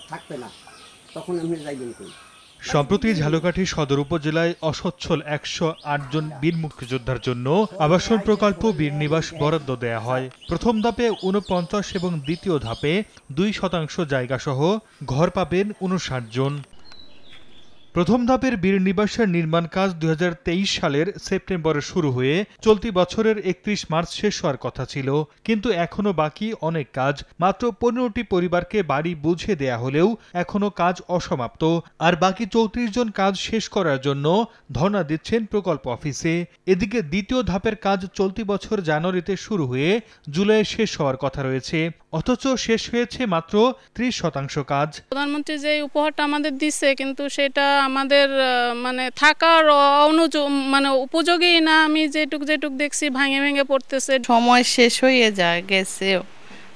থাকবে না, তখন আপনি যাইবেন কই? সম্প্রতি ঝালকাঠি সদর উপজেলায় অসচ্ছল ১০৮ জন বীর মুক্তিযোদ্ধার জন্য আবাসন প্রকল্প বীর নিবাস বরাদ্দ দেয়া হয়। প্রথম ধাপে ৪৯ এবং দ্বিতীয় ধাপে ২% জায়গাসহ ঘর পাবেন ৫৯ জন। প্রথম ধাপের বীর নিবাসের নির্মাণ কাজ ২০২৩ সালের সেপ্টেম্বরে শুরু হয়ে চলতি বছরের ৩১ মার্চ শেষ হওয়ার কথা ছিল, কিন্তু এখনো বাকি অনেক কাজ। মাত্র ১৫টি পরিবারকে বাড়ি বুঝে দেয়া হলেও এখনো কাজ অসমাপ্ত, আর বাকি ৩৪ জন কাজ শেষ করার জন্য ধর্ণা দিচ্ছেন প্রকল্প অফিসে। এদিকে দ্বিতীয় ধাপের কাজ চলতি বছর জানুয়ারিতে শুরু হয়ে জুলাইয়ে শেষ হওয়ার কথা রয়েছে, অথচ শেষ হয়েছে মাত্র ৩০% কাজ। প্রধানমন্ত্রী যে উপহারটা আমাদের দিচ্ছে, কিন্তু সেটা আমাদের মানে থাকার উপযোগী না। আমি যেটুক দেখছি ভাঙে ভেঙে পড়তেছে, সময় শেষ হয়ে গেছে,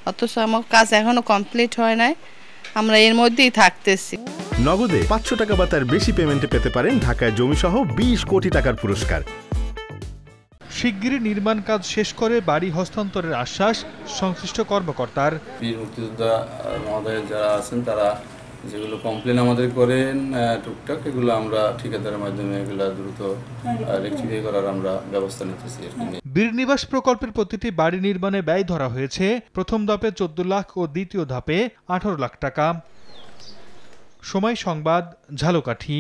অথচ আমার কাজ এখনো কমপ্লিট হয় নাই। আমরা এর মধ্যেই থাকতেছি। নগদে ৫০০ টাকা বা তার বেশি পেমেন্টে পেতে পারেন ঢাকায় জমিসহ ২০ কোটি টাকার পুরস্কার। শিগগিরই নির্মাণ কাজ শেষ করে বাড়ি হস্তান্তরের আশ্বাস সংশ্লিষ্ট কর্মকর্তার। বীর মুক্তিযোদ্ধা মহোদয় যারা আছেন তারা যেগুলো কমপ্লেন আমাদের করেন টুকটাক, এগুলো আমরা ঠিকাদারের মাধ্যমে এগুলো দ্রুত রেকটিফাই করার আমরা ব্যবস্থা নিতেছি। বীর নিবাস প্রকল্পের প্রতিটি বাড়ি নির্মাণে ব্যয় ধরা হয়েছে প্রথম ধাপে ১৪ লাখ ও দ্বিতীয় ধাপে ১৮ লাখ টাকা। সময় সংবাদ, ঝালকাঠি।